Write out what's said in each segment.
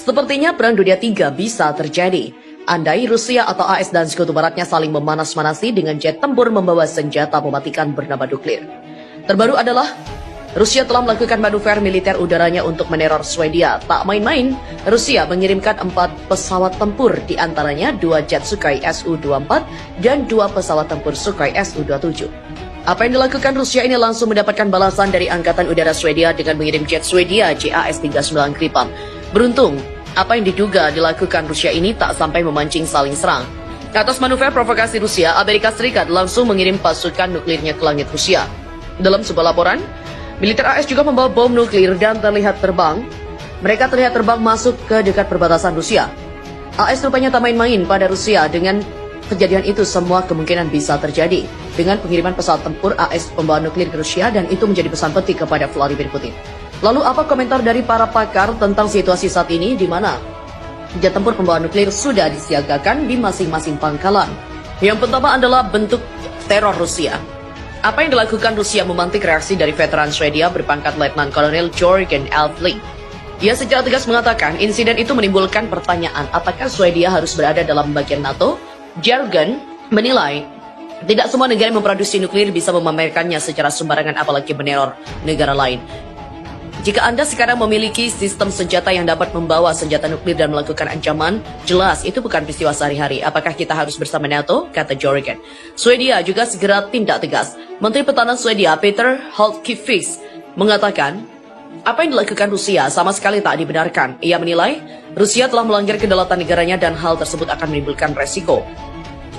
Sepertinya Perang Dunia III bisa terjadi. Andai Rusia atau AS dan Sekutu Baratnya saling memanas-manasi dengan jet tempur membawa senjata mematikan bernama nuklir. Terbaru adalah Rusia telah melakukan manuver militer udaranya untuk meneror Swedia. Tak main-main, Rusia mengirimkan 4 pesawat tempur, di antaranya 2 jet Sukhoi Su-24 dan 2 pesawat tempur Sukhoi Su-27. Apa yang dilakukan Rusia ini langsung mendapatkan balasan dari Angkatan Udara Swedia dengan mengirim jet Swedia JAS-39 Gripen. Beruntung, apa yang diduga dilakukan Rusia ini tak sampai memancing saling serang. Atas manuver provokasi Rusia, Amerika Serikat langsung mengirim pasukan nuklirnya ke langit Rusia. Dalam sebuah laporan, militer AS juga membawa bom nuklir dan terlihat terbang. Mereka terlihat terbang masuk ke dekat perbatasan Rusia. AS rupanya tak main-main pada Rusia. Dengan kejadian itu, semua kemungkinan bisa terjadi. Dengan pengiriman pesawat tempur AS pembawa nuklir ke Rusia, dan itu menjadi pesan penting kepada Vladimir Putin. Lalu apa komentar dari para pakar tentang situasi saat ini di mana jet tempur pembawa nuklir sudah disiagakan di masing-masing pangkalan? Yang pertama adalah bentuk teror Rusia. Apa yang dilakukan Rusia memantik reaksi dari veteran Swedia berpangkat Letnan Kolonel Jörgen Elfling. Ia secara tegas mengatakan insiden itu menimbulkan pertanyaan apakah Swedia harus berada dalam bagian NATO. Jörgen menilai tidak semua negara yang memproduksi nuklir bisa memamerkannya secara sembarangan, apalagi meneror negara lain. Jika Anda sekarang memiliki sistem senjata yang dapat membawa senjata nuklir dan melakukan ancaman, jelas itu bukan peristiwa sehari-hari. Apakah kita harus bersama NATO? Kata Jörgen. Swedia juga segera tindak tegas. Menteri Pertahanan Swedia, Peter Hultqvist, mengatakan apa yang dilakukan Rusia sama sekali tak dibenarkan. Ia menilai Rusia telah melanggar kedaulatan negaranya dan hal tersebut akan menimbulkan resiko.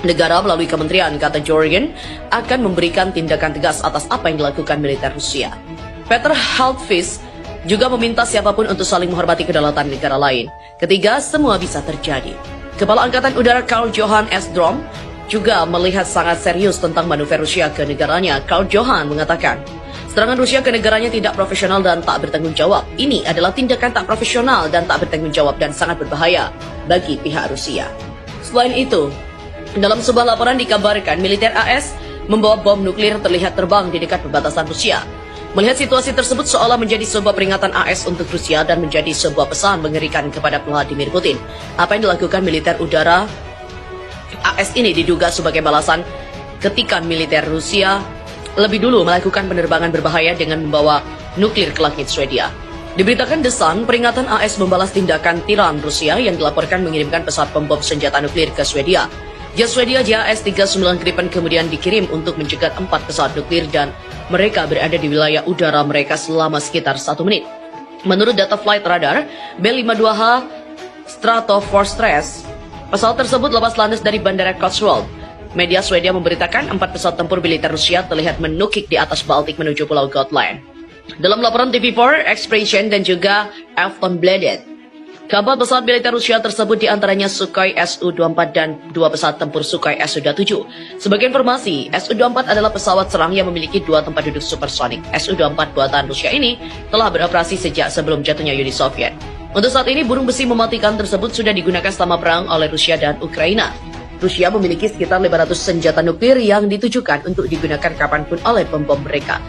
Negara melalui kementerian, kata Jörgen, akan memberikan tindakan tegas atas apa yang dilakukan militer Rusia. Peter Hultqvist juga meminta siapapun untuk saling menghormati kedaulatan negara lain. Ketiga, semua bisa terjadi. Kepala Angkatan Udara Karl Johan Esdrom juga melihat sangat serius tentang manuver Rusia ke negaranya. Karl Johan mengatakan, serangan Rusia ke negaranya tidak profesional dan tak bertanggung jawab. Ini adalah tindakan tak profesional dan tak bertanggung jawab dan sangat berbahaya bagi pihak Rusia. Selain itu, dalam sebuah laporan dikabarkan militer AS membawa bom nuklir terlihat terbang di dekat perbatasan Rusia. Melihat situasi tersebut seolah menjadi sebuah peringatan AS untuk Rusia dan menjadi sebuah pesan mengerikan kepada Vladimir Putin. Apa yang dilakukan militer udara AS ini diduga sebagai balasan ketika militer Rusia lebih dulu melakukan penerbangan berbahaya dengan membawa nuklir ke langit Swedia. Diberitakan The Sun, peringatan AS membalas tindakan tiran Rusia yang dilaporkan mengirimkan pesawat pembom senjata nuklir ke Swedia. Jet Swedia JAS-39 Gripen kemudian dikirim untuk mencegat 4 pesawat nuklir dan mereka berada di wilayah udara mereka selama sekitar 1 menit. Menurut data Flight Radar B-52H Stratofortress, pesawat tersebut lepas landas dari Bandara Cotswold. Media Swedia memberitakan 4 pesawat tempur militer Rusia terlihat menukik di atas Baltik menuju Pulau Gotland. Dalam laporan TV4, Expression dan juga Aftonbladet, keempat pesawat militer Rusia tersebut diantaranya Sukhoi Su-24 dan 2 pesawat tempur Sukhoi Su-27. Sebagai informasi, Su-24 adalah pesawat serang yang memiliki 2 tempat duduk supersonik. Su-24 buatan Rusia ini telah beroperasi sejak sebelum jatuhnya Uni Soviet. Untuk saat ini, burung besi mematikan tersebut sudah digunakan selama perang oleh Rusia dan Ukraina. Rusia memiliki sekitar 500 senjata nuklir yang ditujukan untuk digunakan kapanpun oleh pembom mereka.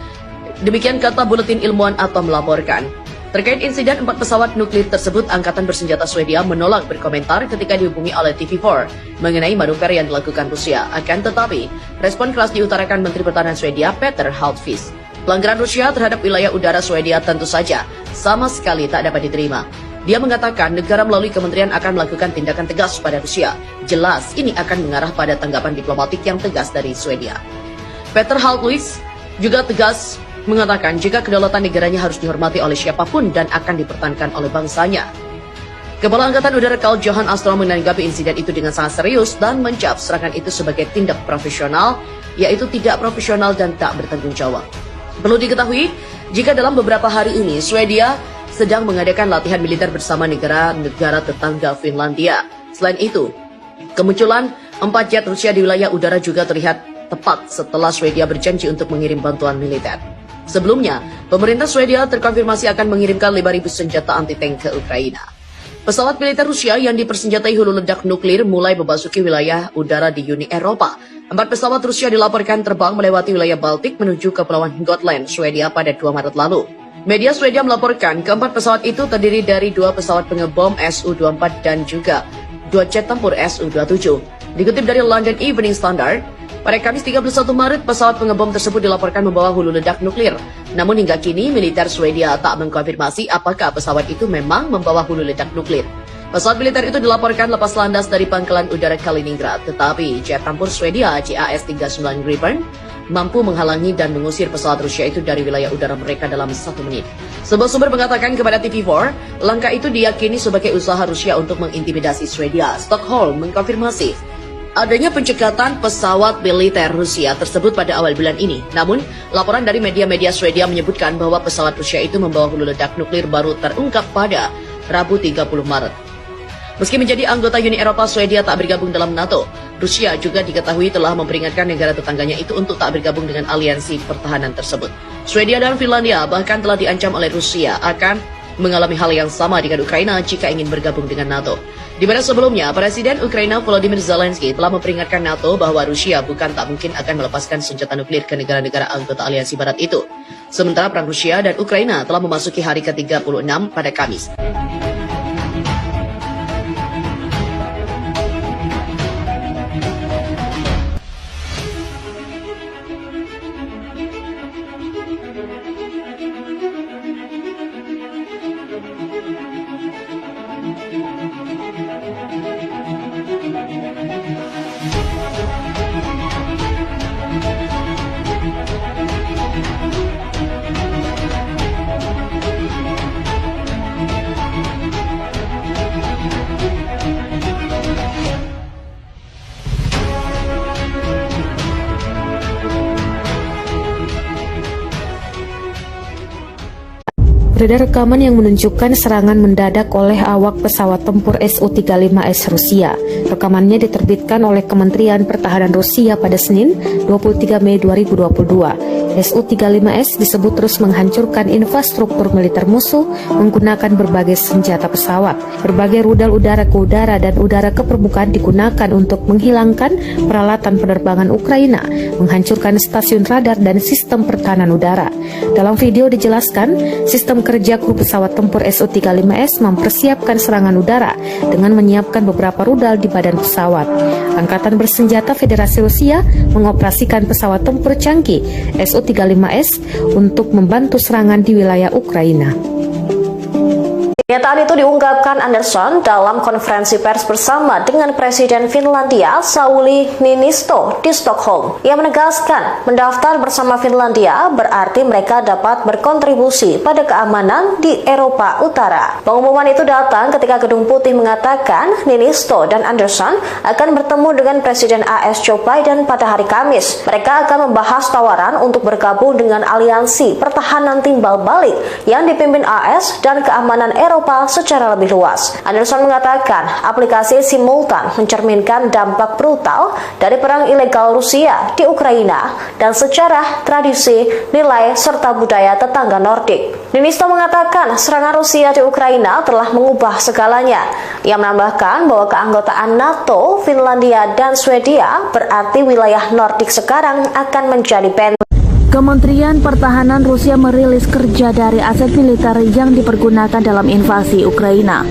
Demikian kata Buletin Ilmuwan Atom melaporkan. Terkait insiden 4 pesawat nuklir tersebut, Angkatan Bersenjata Swedia menolak berkomentar ketika dihubungi oleh TV4 mengenai manuver yang dilakukan Rusia. Akan tetapi, respon keras diutarakan Menteri Pertahanan Swedia, Peter Hultqvist. Pelanggaran Rusia terhadap wilayah udara Swedia tentu saja sama sekali tak dapat diterima. Dia mengatakan negara melalui kementerian akan melakukan tindakan tegas pada Rusia. Jelas, ini akan mengarah pada tanggapan diplomatik yang tegas dari Swedia. Peter Hultqvist juga tegas mengatakan jika kedaulatan negaranya harus dihormati oleh siapapun dan akan dipertahankan oleh bangsanya. Kepala Angkatan Udara Karl Johan Esdrom menanggapi insiden itu dengan sangat serius dan mencap serangan itu sebagai tindak profesional, yaitu tidak profesional dan tak bertanggung jawab. Perlu diketahui, jika dalam beberapa hari ini Swedia sedang mengadakan latihan militer bersama negara-negara tetangga Finlandia. Selain itu, kemunculan 4 jet Rusia di wilayah udara juga terlihat tepat setelah Swedia berjanji untuk mengirim bantuan militer. Sebelumnya, pemerintah Swedia terkonfirmasi akan mengirimkan 5.000 senjata anti-tank ke Ukraina. Pesawat militer Rusia yang dipersenjatai hulu ledak nuklir mulai memasuki wilayah udara di Uni Eropa. 4 pesawat Rusia dilaporkan terbang melewati wilayah Baltik menuju Kepulauan Gotland, Swedia pada 2 Maret lalu. Media Swedia melaporkan keempat pesawat itu terdiri dari 2 pesawat pengebom Su-24 dan juga 2 jet tempur Su-27. Dikutip dari London Evening Standard, pada Kamis 31 Maret, pesawat pengebom tersebut dilaporkan membawa hulu ledak nuklir. Namun hingga kini, militer Swedia tak mengkonfirmasi apakah pesawat itu memang membawa hulu ledak nuklir. Pesawat militer itu dilaporkan lepas landas dari pangkalan udara Kaliningrad, tetapi jet tempur Swedia JAS-39 Gripen mampu menghalangi dan mengusir pesawat Rusia itu dari wilayah udara mereka dalam 1 menit. Sebuah sumber mengatakan kepada TV4, langkah itu diyakini sebagai usaha Rusia untuk mengintimidasi Swedia. Stockholm mengkonfirmasi adanya pencekatan pesawat militer Rusia tersebut pada awal bulan ini. Namun, laporan dari media-media Swedia menyebutkan bahwa pesawat Rusia itu membawa hulu ledak nuklir baru terungkap pada Rabu 30 Maret. Meski menjadi anggota Uni Eropa, Swedia tak bergabung dalam NATO. Rusia juga diketahui telah memperingatkan negara tetangganya itu untuk tak bergabung dengan aliansi pertahanan tersebut. Swedia dan Finlandia bahkan telah diancam oleh Rusia akan mengalami hal yang sama dengan Ukraina jika ingin bergabung dengan NATO. Di mana sebelumnya, Presiden Ukraina Volodymyr Zelensky telah memperingatkan NATO bahwa Rusia bukan tak mungkin akan melepaskan senjata nuklir ke negara-negara anggota aliansi barat itu. Sementara perang Rusia dan Ukraina telah memasuki hari ke-36 pada Kamis. Beredar rekaman yang menunjukkan serangan mendadak oleh awak pesawat tempur Su-35S Rusia. Rekamannya diterbitkan oleh Kementerian Pertahanan Rusia pada Senin, 23 Mei 2022. Su-35S disebut terus menghancurkan infrastruktur militer musuh menggunakan berbagai senjata pesawat. Berbagai rudal udara ke udara dan udara ke permukaan digunakan untuk menghilangkan peralatan penerbangan Ukraina, menghancurkan stasiun radar dan sistem pertahanan udara. Dalam video dijelaskan, sistem kerja kru pesawat tempur Su-35S mempersiapkan serangan udara dengan menyiapkan beberapa rudal di badan pesawat. Angkatan Bersenjata Federasi Rusia mengoperasikan pesawat tempur canggih Su-35S untuk membantu serangan di wilayah Ukraina. Pernyataan itu diungkapkan Andersson dalam konferensi pers bersama dengan Presiden Finlandia Sauli Niinisto di Stockholm. Ia menegaskan mendaftar bersama Finlandia berarti mereka dapat berkontribusi pada keamanan di Eropa Utara. Pengumuman itu datang ketika Gedung Putih mengatakan Niinisto dan Andersson akan bertemu dengan Presiden AS Joe Biden pada hari Kamis. Mereka akan membahas tawaran untuk bergabung dengan aliansi pertahanan timbal balik yang dipimpin AS dan keamanan Eropa secara lebih luas. Andersson mengatakan aplikasi simultan mencerminkan dampak brutal dari perang ilegal Rusia di Ukraina dan sejarah, tradisi, nilai, serta budaya tetangga Nordik. Niinisto mengatakan serangan Rusia di Ukraina telah mengubah segalanya. Ia menambahkan bahwa keanggotaan NATO, Finlandia, dan Swedia berarti wilayah Nordik sekarang akan menjadi benteng. Kementerian Pertahanan Rusia merilis kerja dari aset militer yang dipergunakan dalam invasi Ukraina.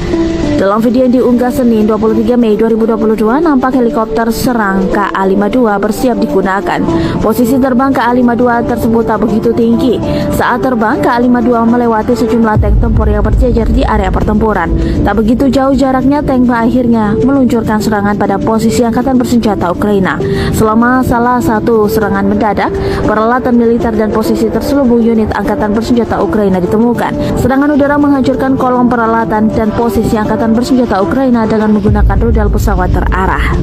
Dalam video yang diunggah Senin 23 Mei 2022, nampak helikopter serang KA-52 bersiap digunakan. Posisi terbang KA-52 tersebut tak begitu tinggi. Saat terbang, KA-52 melewati sejumlah tank tempur yang berjejer di area pertempuran. Tak begitu jauh jaraknya, tank akhirnya meluncurkan serangan pada posisi Angkatan Bersenjata Ukraina. Selama salah satu serangan mendadak, peralatan militer dan posisi terselubung unit Angkatan Bersenjata Ukraina ditemukan. Serangan udara menghancurkan kolom peralatan dan posisi Angkatan Bersenjata Ukraina dengan menggunakan rudal pesawat terarah.